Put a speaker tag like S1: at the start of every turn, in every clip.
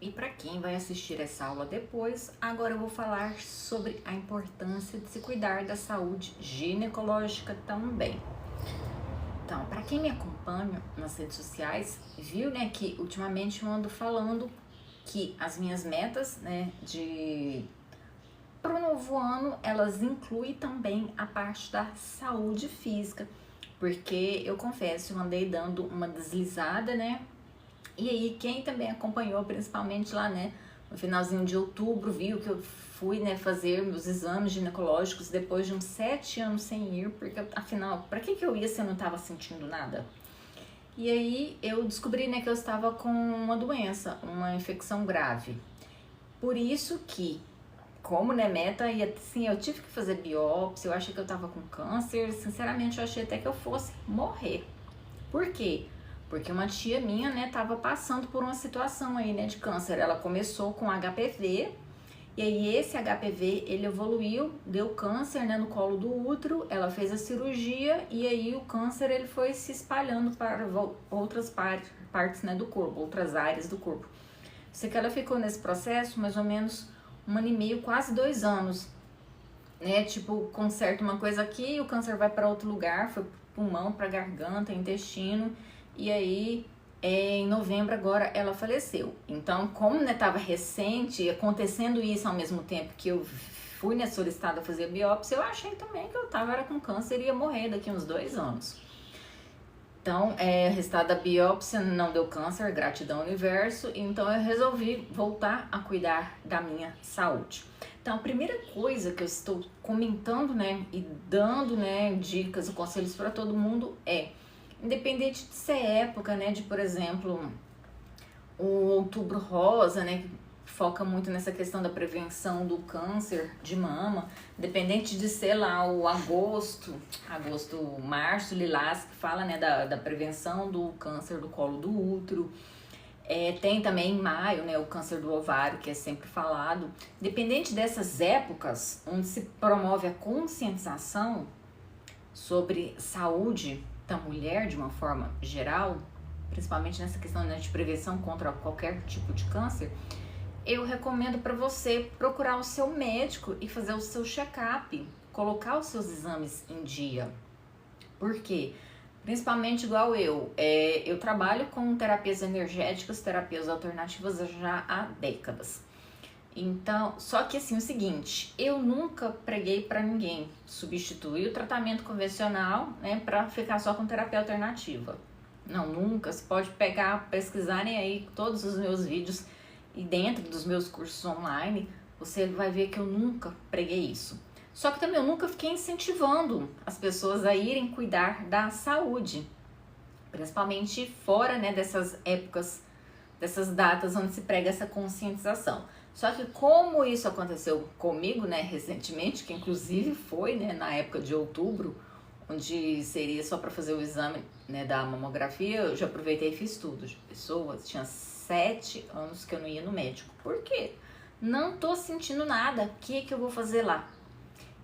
S1: E para quem vai assistir essa aula depois, agora eu vou falar sobre a importância de se cuidar da saúde ginecológica também. Então, para quem me acompanha nas redes sociais, viu, né, que ultimamente eu ando falando que as minhas metas, né, para o novo ano, elas incluem também a parte da saúde física, porque eu confesso, eu andei dando uma deslizada, né? E aí, quem também acompanhou, principalmente lá, né, no finalzinho de outubro, viu que eu fui, né, fazer meus exames ginecológicos depois de uns 7 anos sem ir, porque afinal, para que eu ia se eu não estava sentindo nada? E aí eu descobri, né, que eu estava com uma doença, uma infecção grave. Por isso que, como, né, meta, e assim, eu tive que fazer biópsia, eu achei que eu estava com câncer, sinceramente eu achei até que eu fosse morrer. Por quê? Porque uma tia minha, né, tava passando por uma situação aí, né, de câncer. Ela começou com HPV, e aí esse HPV, ele evoluiu, deu câncer, né, no colo do útero, ela fez a cirurgia, e aí o câncer, ele foi se espalhando para outras partes, né, do corpo, outras áreas do corpo. Sei que ela ficou nesse processo mais ou menos 1 ano e meio, quase 2 anos, né, tipo, conserta uma coisa aqui, o câncer vai para outro lugar, foi pro pulmão, para garganta, intestino, e aí em novembro agora ela faleceu. Então, como, né, tava recente, acontecendo isso ao mesmo tempo que eu fui, né, solicitada a fazer a biópsia, eu achei também que eu era com câncer e ia morrer daqui uns 2 anos. Então, o resultado da biópsia não deu câncer, gratidão universo, então eu resolvi voltar a cuidar da minha saúde. Então, a primeira coisa que eu estou comentando, né, e dando, né, dicas e conselhos para todo mundo é, independente de ser época, né, de, por exemplo, o outubro rosa, né, que foca muito nessa questão da prevenção do câncer de mama, independente de ser lá o agosto, março, lilás, que fala, né, da prevenção do câncer do colo do útero. Tem também em maio, né, o câncer do ovário, que é sempre falado. Dependente dessas épocas, onde se promove a conscientização sobre saúde da mulher de uma forma geral, principalmente nessa questão, né, de prevenção contra qualquer tipo de câncer, eu recomendo para você procurar o seu médico e fazer o seu check-up, colocar os seus exames em dia. Por quê? Principalmente igual eu trabalho com terapias energéticas, terapias alternativas já há décadas. Então, só que assim, o seguinte, eu nunca preguei para ninguém substituir o tratamento convencional, né, para ficar só com terapia alternativa. Não, nunca. Você pode pegar, pesquisarem aí todos os meus vídeos e dentro dos meus cursos online, você vai ver que eu nunca preguei isso. Só que também eu nunca fiquei incentivando as pessoas a irem cuidar da saúde, principalmente fora, né, dessas épocas, dessas datas onde se prega essa conscientização. Só que como isso aconteceu comigo, né, recentemente, que inclusive foi, né, na época de outubro, onde seria só para fazer o exame, né, da mamografia, eu já aproveitei e fiz tudo. Pessoas, tinha 7 anos que eu não ia no médico. Por quê? Não tô sentindo nada, o que eu vou fazer lá?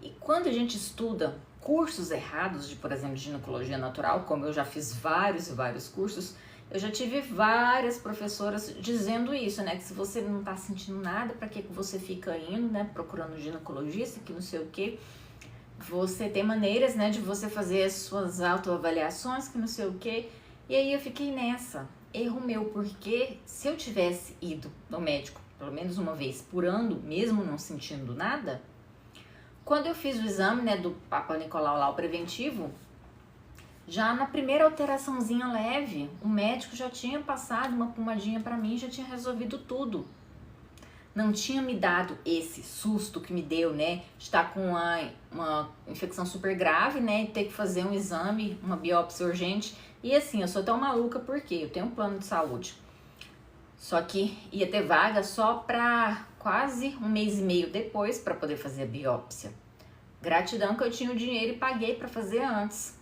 S1: E quando a gente estuda cursos errados de, por exemplo, ginecologia natural, como eu já fiz vários e vários cursos, eu já tive várias professoras dizendo isso, né? Que se você não tá sentindo nada, para que você fica indo, né? Procurando ginecologista, que não sei o quê. Você tem maneiras, né? De você fazer as suas autoavaliações, que não sei o quê. E aí eu fiquei nessa. Erro meu, porque se eu tivesse ido no médico pelo menos uma vez por ano, mesmo não sentindo nada, quando eu fiz o exame, né, do Papa Nicolau lá, o preventivo, já na primeira alteraçãozinha leve, o médico já tinha passado uma pomadinha para mim, já tinha resolvido tudo. Não tinha me dado esse susto que me deu, né, de estar com uma infecção super grave, né, e ter que fazer um exame, uma biópsia urgente. E assim, eu sou tão maluca porque eu tenho um plano de saúde. Só que ia ter vaga só para quase 1 mês e meio depois para poder fazer a biópsia. Gratidão que eu tinha o dinheiro e paguei para fazer antes,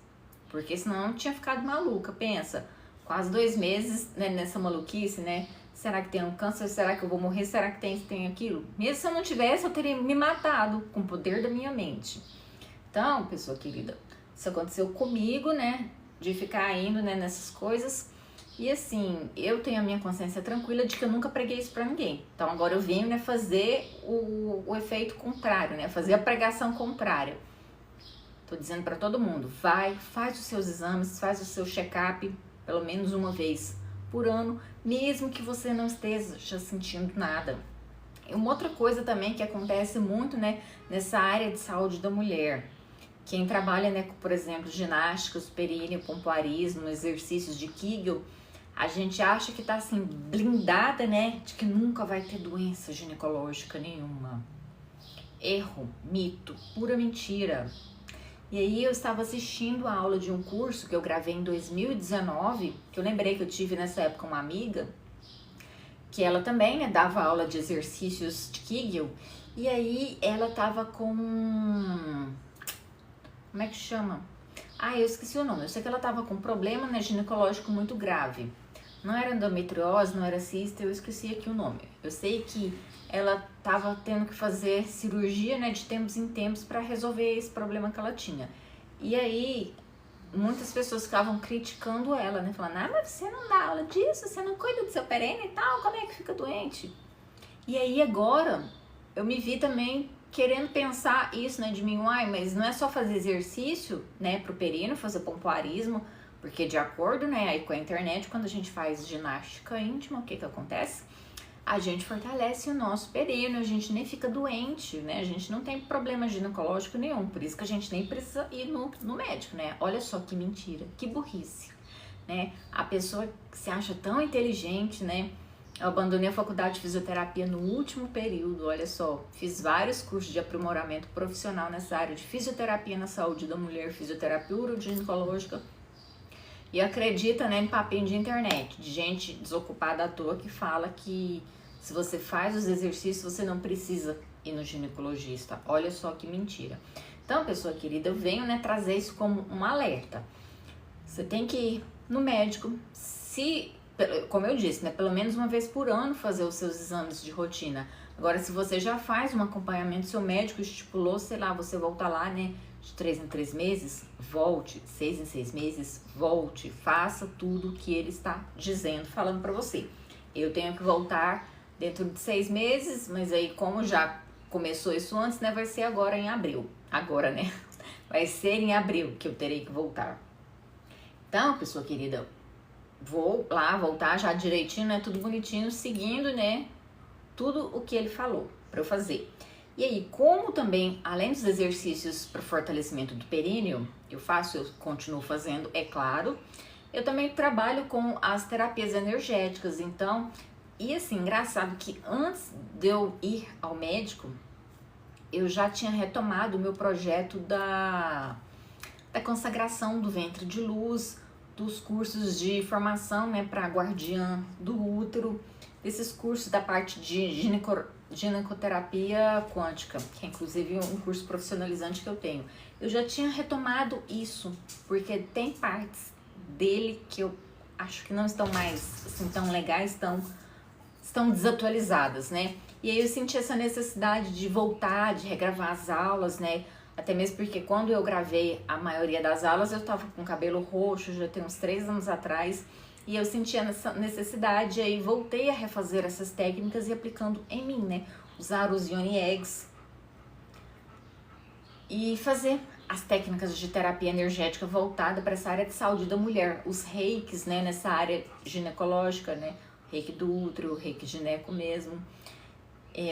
S1: porque senão eu tinha ficado maluca. Pensa, quase 2 meses, né, nessa maluquice, né? Será que tem um câncer? Será que eu vou morrer? Será que tem aquilo? Mesmo se eu não tivesse, eu teria me matado com o poder da minha mente. Então, pessoa querida, isso aconteceu comigo, né? De ficar indo, né, nessas coisas. E assim, eu tenho a minha consciência tranquila de que eu nunca preguei isso pra ninguém. Então agora eu venho, né, fazer o efeito contrário, né, fazer a pregação contrária. Tô dizendo pra todo mundo, vai, faz os seus exames, faz o seu check-up pelo menos uma vez por ano, mesmo que você não esteja sentindo nada. E uma outra coisa também que acontece muito, né, nessa área de saúde da mulher, quem trabalha, né, com, por exemplo, ginásticas, períneo, pompoarismo, exercícios de Kegel, a gente acha que tá assim blindada, né, de que nunca vai ter doença ginecológica nenhuma. Erro, mito, pura mentira. E aí eu estava assistindo a aula de um curso que eu gravei em 2019, que eu lembrei que eu tive nessa época uma amiga, que ela também, né, dava aula de exercícios de Kegel, e aí ela tava com... como é que chama? Ah, eu esqueci o nome. Eu sei que ela tava com um problema, né, ginecológico muito grave. Não era endometriose, não era cista, eu esqueci aqui o nome. Eu sei que ela tava tendo que fazer cirurgia, né, de tempos em tempos para resolver esse problema que ela tinha. E aí, muitas pessoas ficavam criticando ela, né, falando, ah, mas você não dá aula disso, você não cuida do seu perene e tal, como é que fica doente? E aí agora, eu me vi também querendo pensar isso, né, de mim, uai, mas não é só fazer exercício, né, pro períneo, fazer pompoarismo, porque de acordo, né, aí com a internet, quando a gente faz ginástica íntima, o que que acontece? A gente fortalece o nosso períneo, a gente nem fica doente, né, a gente não tem problema ginecológico nenhum, por isso que a gente nem precisa ir no médico, né, olha só que mentira, que burrice, né, a pessoa que se acha tão inteligente, né, eu abandonei a faculdade de fisioterapia no último período, olha só, fiz vários cursos de aprimoramento profissional nessa área de fisioterapia na saúde da mulher, fisioterapia uroginecológica, e acredita, né, em papinho de internet, de gente desocupada à toa que fala que se você faz os exercícios, você não precisa ir no ginecologista. Olha só que mentira. Então, pessoa querida, eu venho, né, trazer isso como um alerta. Você tem que ir no médico, como eu disse, né, pelo menos uma vez por ano fazer os seus exames de rotina. Agora, se você já faz um acompanhamento, seu médico estipulou, sei lá, você volta lá, né, de 3 em 3 meses, volte, 6 em 6 meses, volte, faça tudo o que ele está dizendo, falando para você. Eu tenho que voltar dentro de 6 meses, mas aí como já começou isso antes, né, vai ser agora em abril. Agora, né, vai ser em abril que eu terei que voltar. Então, pessoa querida, vou lá voltar já direitinho, né, tudo bonitinho, seguindo, né, tudo o que ele falou para eu fazer. E aí, como também, além dos exercícios para fortalecimento do períneo, eu continuo fazendo, é claro, eu também trabalho com as terapias energéticas, então, e assim, engraçado que antes de eu ir ao médico, eu já tinha retomado o meu projeto da consagração do ventre de luz, dos cursos de formação, né, para guardiã do útero, desses cursos da parte de ginecoterapia quântica, que é inclusive um curso profissionalizante que eu tenho. Eu já tinha retomado isso, porque tem partes dele que eu acho que não estão mais assim tão legais, estão desatualizadas, né? E aí eu senti essa necessidade de voltar, de regravar as aulas, né? Até mesmo porque quando eu gravei a maioria das aulas, eu tava com cabelo roxo, já tem uns 3 anos atrás, e eu sentia essa necessidade, aí voltei a refazer essas técnicas e aplicando em mim, né? Usar os Yoni Eggs e fazer as técnicas de terapia energética voltada para essa área de saúde da mulher, os reikis, né? Nessa área ginecológica, né? Reiki do útero, reiki gineco mesmo.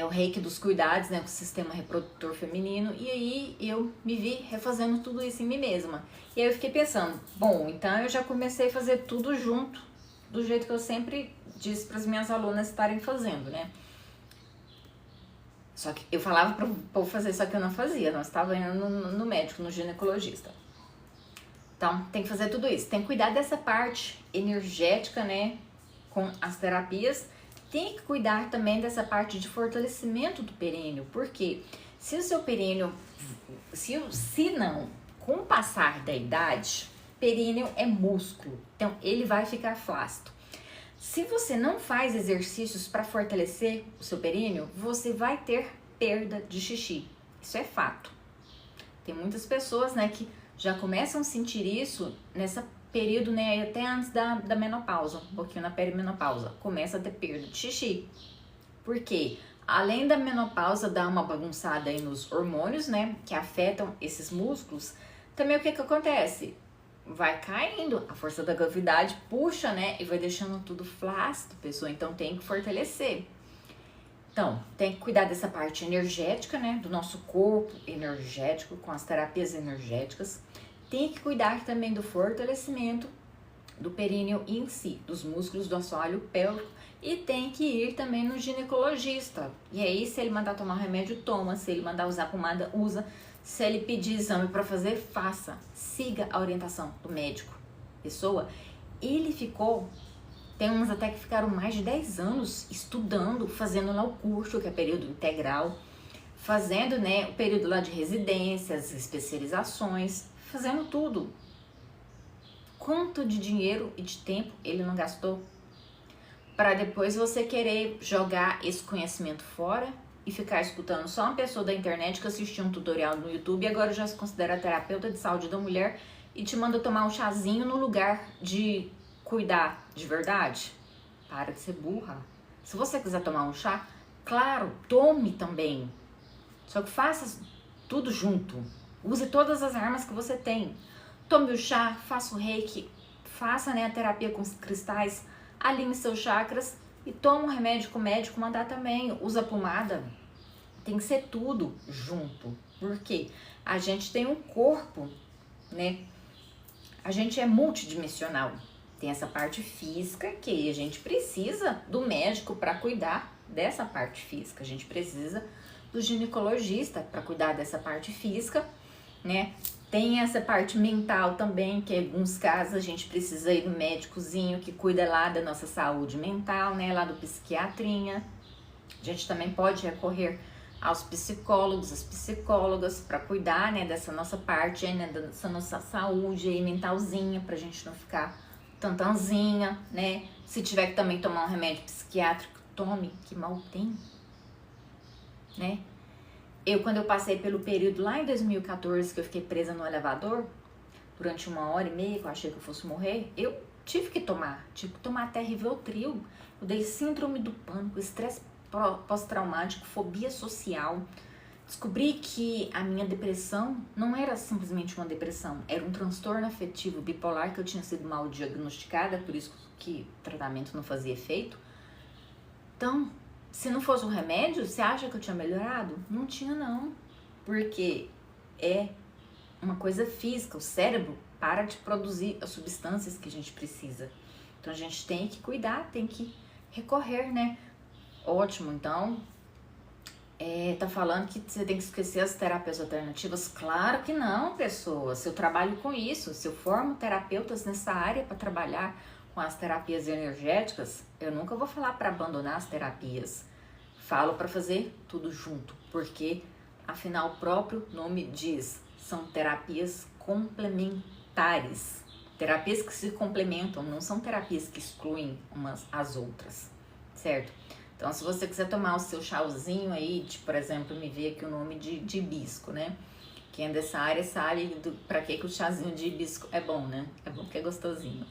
S1: O reiki dos cuidados, né, com o sistema reprodutor feminino, e aí eu me vi refazendo tudo isso em mim mesma. E aí eu fiquei pensando, bom, então eu já comecei a fazer tudo junto, do jeito que eu sempre disse para as minhas alunas estarem fazendo, né? Só que eu falava para o povo fazer, só que eu não fazia, nós estava indo no médico, no ginecologista. Então, tem que fazer tudo isso, tem que cuidar dessa parte energética, né, com as terapias. Tem que cuidar também dessa parte de fortalecimento do períneo, porque se o seu períneo, se não, com o passar da idade, períneo é músculo, então ele vai ficar flácido. Se você não faz exercícios para fortalecer o seu períneo, você vai ter perda de xixi, isso é fato. Tem muitas pessoas, né, que já começam a sentir isso nessa período, né, até antes da menopausa, um pouquinho na perimenopausa, começa a ter perda de xixi. Por quê? Além da menopausa dar uma bagunçada aí nos hormônios, né, que afetam esses músculos, também o que acontece? Vai caindo, a força da gravidade puxa, né, e vai deixando tudo flácido, pessoa, então tem que fortalecer. Então, tem que cuidar dessa parte energética, né, do nosso corpo energético, com as terapias energéticas. Tem que cuidar também do fortalecimento do períneo em si, dos músculos do assoalho pélvico, e tem que ir também no ginecologista. E aí, se ele mandar tomar remédio, toma. Se ele mandar usar pomada, usa. Se ele pedir exame para fazer, faça. Siga a orientação do médico. Pessoa, ele ficou, tem uns até que ficaram mais de 10 anos estudando, fazendo lá o curso, que é período integral, fazendo, né, o período lá de residências, especializações, fazendo tudo. Quanto de dinheiro e de tempo ele não gastou? Para depois você querer jogar esse conhecimento fora e ficar escutando só uma pessoa da internet que assistiu um tutorial no YouTube e agora já se considera terapeuta de saúde da mulher e te manda tomar um chazinho no lugar de cuidar de verdade? Para de ser burra. Se você quiser tomar um chá, claro, tome também. Só que faça tudo junto. Use todas as armas que você tem. Tome o chá, faça o reiki, faça, né, a terapia com os cristais, alinhe seus chakras e toma um remédio que o médico mandar também. Usa pomada. Tem que ser tudo junto. Porque a gente tem um corpo, né? A gente é multidimensional. Tem essa parte física que a gente precisa do médico para cuidar dessa parte física. A gente precisa do ginecologista para cuidar dessa parte física, né? Tem essa parte mental também, que em alguns casos a gente precisa ir no médicozinho que cuida lá da nossa saúde mental, né? Lá do psiquiatrinha. A gente também pode recorrer aos psicólogos, às psicólogas para cuidar, né, dessa nossa parte, né, dessa nossa saúde aí mentalzinha, pra gente não ficar tantanzinha, né? Se tiver que também tomar um remédio psiquiátrico, tome, que mal tem, né? Quando eu passei pelo período lá em 2014, que eu fiquei presa no elevador, durante 1h30, que eu achei que eu fosse morrer, eu tive que tomar até Rivotril. Eu dei síndrome do pânico, estresse pós-traumático, fobia social. Descobri que a minha depressão não era simplesmente uma depressão, era um transtorno afetivo bipolar que eu tinha sido mal diagnosticada, por isso que o tratamento não fazia efeito. Então, se não fosse o remédio, você acha que eu tinha melhorado? Não tinha não, porque é uma coisa física, o cérebro para de produzir as substâncias que a gente precisa. Então a gente tem que cuidar, tem que recorrer, né? Ótimo, então, tá falando que você tem que esquecer as terapias alternativas? Claro que não, pessoa. Se eu trabalho com isso, se eu formo terapeutas nessa área para trabalhar com as terapias energéticas, eu nunca vou falar para abandonar as terapias. Falo para fazer tudo junto, porque afinal o próprio nome diz, são terapias complementares. Terapias que se complementam, não são terapias que excluem umas às outras, certo? Então, se você quiser tomar o seu chauzinho aí, por exemplo, me vê aqui o nome de hibisco, né? Quem é dessa área sabe pra que o chazinho de hibisco é bom, né? É bom porque é gostosinho.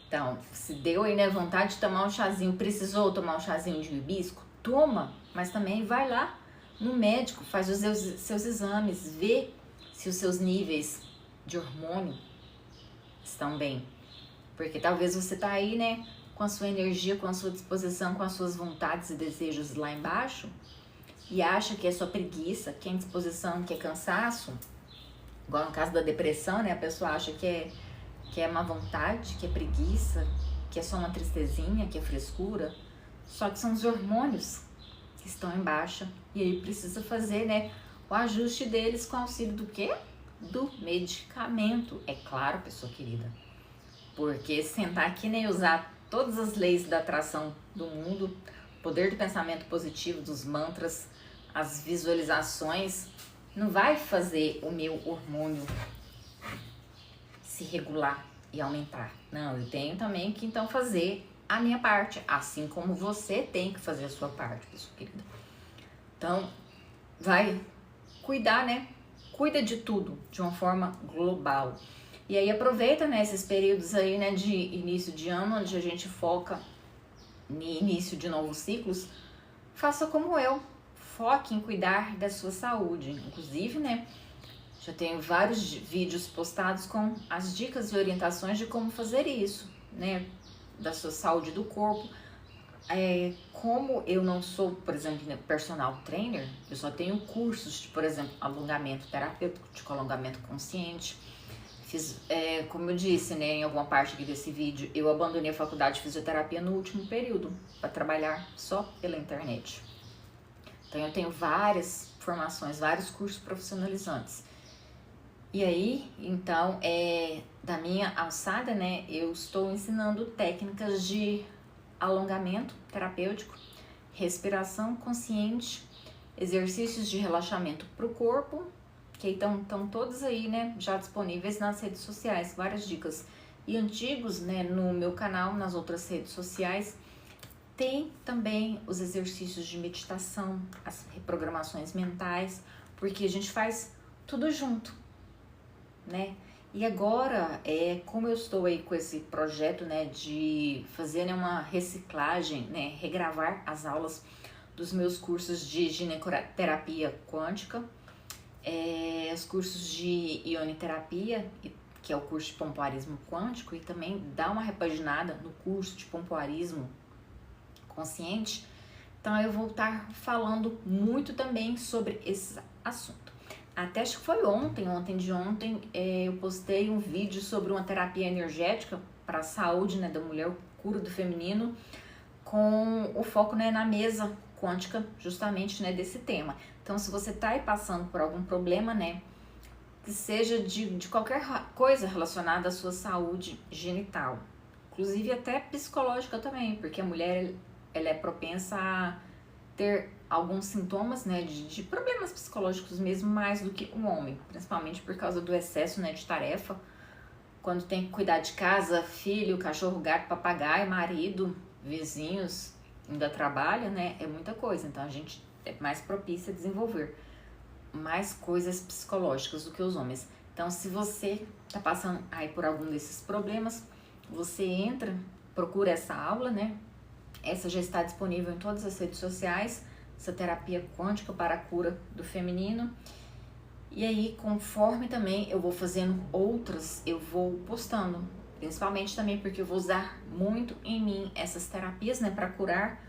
S1: Então, se deu aí, né, vontade de tomar um chazinho, precisou tomar um chazinho de hibisco, toma, mas também vai lá no médico, faz os seus exames, vê se os seus níveis de hormônio estão bem. Porque talvez você tá aí, né, com a sua energia, com a sua disposição, com as suas vontades e desejos lá embaixo e acha que é só preguiça, que é indisposição, que é cansaço, igual no caso da depressão, né, a pessoa acha que é má vontade, que é preguiça, que é só uma tristezinha, que é frescura, só que são os hormônios que estão em baixa e aí precisa fazer, né, o ajuste deles com auxílio do quê? Do medicamento, é claro, pessoa querida, porque sentar aqui, né, e usar todas as leis da atração do mundo, o poder do pensamento positivo, dos mantras, as visualizações, não vai fazer o meu hormônio se regular e aumentar. Não, eu tenho também que então fazer a minha parte, assim como você tem que fazer a sua parte, pessoa querida. Então, vai cuidar, né? Cuida de tudo de uma forma global. E aí aproveita, né, esses períodos aí, né, de início de ano, onde a gente foca no início de novos ciclos. Faça como eu, foque em cuidar da sua saúde. Inclusive, né, já tenho vários vídeos postados com as dicas e orientações de como fazer isso, né, da sua saúde do corpo. Como eu não sou, por exemplo, né, personal trainer, eu só tenho cursos de, por exemplo, alongamento terapêutico, de alongamento consciente. Fiz, como eu disse, né, em alguma parte aqui desse vídeo, eu abandonei a faculdade de fisioterapia no último período para trabalhar só pela internet. Então eu tenho várias formações, vários cursos profissionalizantes. E aí, então, da minha alçada, né, eu estou ensinando técnicas de alongamento terapêutico, respiração consciente, exercícios de relaxamento para o corpo, que estão todos aí, né, já disponíveis nas redes sociais, várias dicas. E antigos, né, no meu canal, nas outras redes sociais, tem também os exercícios de meditação, as reprogramações mentais, porque a gente faz tudo junto, né? E agora, como eu estou aí com esse projeto, né, de fazer, né, uma reciclagem, né, regravar as aulas dos meus cursos de ginecoterapia quântica, os cursos de ioniterapia, que é o curso de pompoarismo quântico, e também dar uma repaginada no curso de pompoarismo consciente. Então eu vou estar falando muito também sobre esse assunto. Até acho que foi ontem de ontem, eu postei um vídeo sobre uma terapia energética para a saúde, né, da mulher, cura do feminino, com o foco, né, na mesa quântica, justamente, né, desse tema. Então, se você está aí passando por algum problema, né, que seja de qualquer coisa relacionada à sua saúde genital, inclusive até psicológica também, porque a mulher ela é propensa a ter alguns sintomas, né, de problemas psicológicos mesmo, mais do que o homem, principalmente por causa do excesso, né, de tarefa, quando tem que cuidar de casa, filho, cachorro, gato, papagaio, marido, vizinhos, ainda trabalha, né, é muita coisa, então a gente é mais propícia a desenvolver mais coisas psicológicas do que os homens. Então, se você tá passando aí por algum desses problemas, você entra, procura essa aula, né, essa já está disponível em todas as redes sociais, essa terapia quântica para a cura do feminino. E aí, conforme também eu vou fazendo outras, eu vou postando. Principalmente também porque eu vou usar muito em mim essas terapias, né, para curar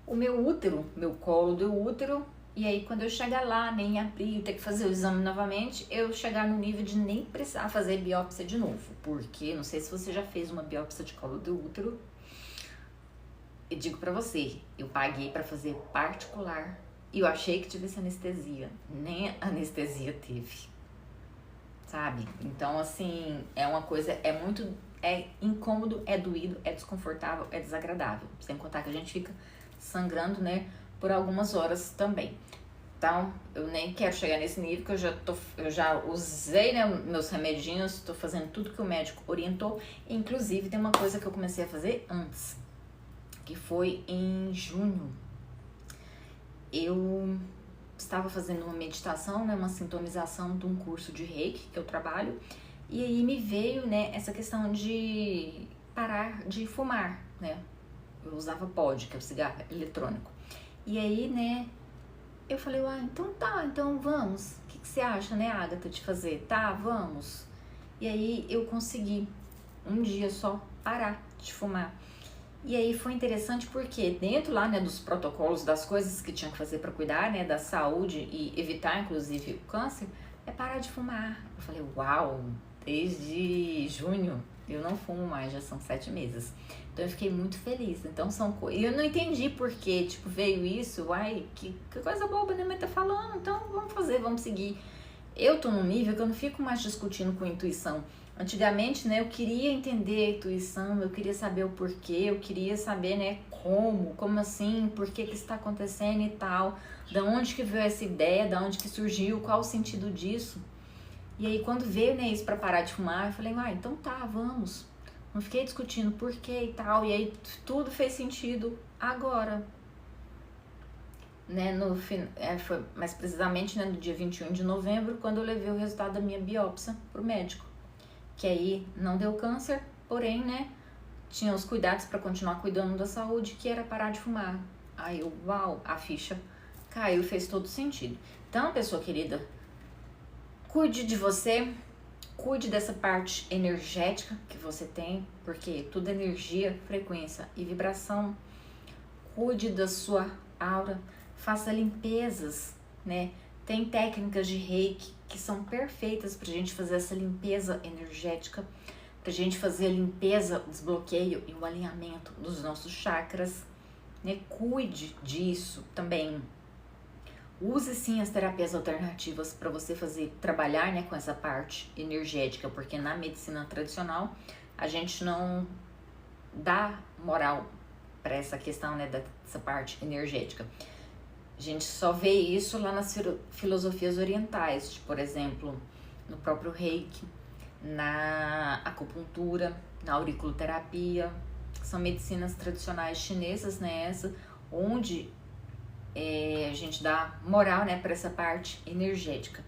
S1: o meu útero, meu colo do útero. E aí, quando eu chegar lá, nem abrir, ter que fazer o exame novamente, eu chegar no nível de nem precisar fazer biópsia de novo. Porque, não sei se você já fez uma biópsia de colo do útero. Eu digo pra você, eu paguei pra fazer particular e eu achei que tivesse anestesia. Nem anestesia teve, sabe? Então, assim, é uma coisa, é incômodo, é doído, é desconfortável, é desagradável. Sem contar que a gente fica sangrando, né, por algumas horas também. Então, eu nem quero chegar nesse nível, que eu já usei, né, meus remedinhos, tô fazendo tudo que o médico orientou. Inclusive, tem uma coisa que eu comecei a fazer antes, que foi em junho. Eu estava fazendo uma meditação, né, uma sintonização de um curso de Reiki que eu trabalho, e aí me veio, né, essa questão de parar de fumar, né? Eu usava pod, que é o cigarro eletrônico. E aí, né, eu falei, então tá, então vamos. O que você acha, né, Agatha, de fazer? Tá, vamos. E aí eu consegui um dia só parar de fumar. E aí foi interessante porque dentro lá, né, dos protocolos, das coisas que tinha que fazer para cuidar, né, da saúde e evitar, inclusive, o câncer, é parar de fumar. Eu falei, uau, desde junho eu não fumo mais, já são 7 meses. Então eu fiquei muito feliz. Então são coisas... E eu não entendi por que, tipo, veio isso, que coisa boba, né, mas tá falando, então vamos fazer, vamos seguir. Eu tô num nível que eu não fico mais discutindo com intuição. Antigamente, né, eu queria entender a intuição, eu queria saber o porquê, eu queria saber, né, como assim, por que está acontecendo e tal, da onde que veio essa ideia, da onde que surgiu, qual o sentido disso. E aí, quando veio, né, isso para parar de fumar, eu falei, então tá, vamos. Não fiquei discutindo porquê e tal, e aí tudo fez sentido agora. Né, foi mais precisamente, né, no dia 21 de novembro, quando eu levei o resultado da minha biópsia pro médico. que aí não deu câncer, porém, né, tinha os cuidados para continuar cuidando da saúde, que era parar de fumar. Aí eu, uau, a ficha caiu, fez todo sentido. Então, pessoa querida, cuide de você, cuide dessa parte energética que você tem, porque tudo é energia, frequência e vibração. Cuide da sua aura, faça limpezas, né? Tem técnicas de Reiki que são perfeitas pra gente fazer essa limpeza energética, pra gente fazer a limpeza, o desbloqueio e o alinhamento dos nossos chakras, né? Cuide disso também. Use sim as terapias alternativas para você trabalhar, né, com essa parte energética, porque na medicina tradicional a gente não dá moral para essa questão, né, dessa parte energética. A gente só vê isso lá nas filosofias orientais, por exemplo, no próprio Reiki, na acupuntura, na auriculoterapia, que são medicinas tradicionais chinesas, né, onde a gente dá moral, né, para essa parte energética.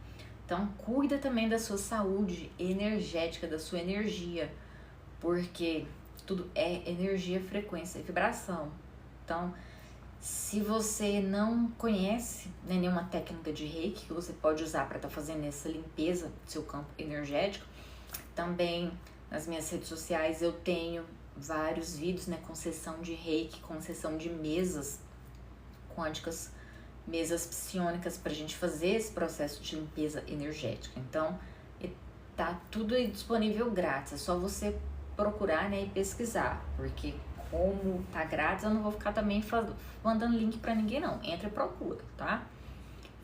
S1: Então, cuida também da sua saúde energética, da sua energia, porque tudo é energia, frequência e vibração. Então, se você não conhece, né, nenhuma técnica de Reiki que você pode usar para estar fazendo essa limpeza do seu campo energético, também nas minhas redes sociais eu tenho vários vídeos, né, com sessão de Reiki, com sessão de mesas quânticas, mesas psiônicas para a gente fazer esse processo de limpeza energética. Então, tá tudo aí disponível grátis, é só você procurar, né, e pesquisar, porque como tá grátis, eu não vou ficar também mandando link para ninguém não. Entra e procura, tá?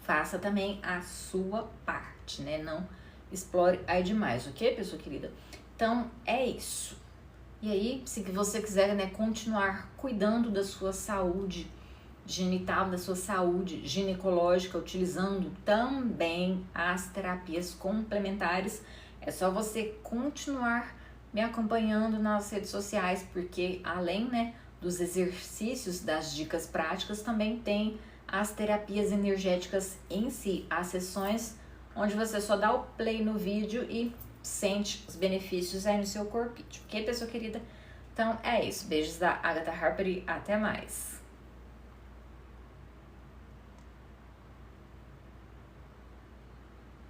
S1: Faça também a sua parte, né? Não explore aí demais, ok, pessoa querida? Então, é isso. E aí, se você quiser, né, continuar cuidando da sua saúde genital, da sua saúde ginecológica, utilizando também as terapias complementares, é só você continuar me acompanhando nas redes sociais, porque além, né, dos exercícios, das dicas práticas, também tem as terapias energéticas em si, as sessões onde você só dá o play no vídeo e sente os benefícios aí no seu corpinho, ok, pessoa querida? Então é isso, beijos da Agatha Harper e até mais!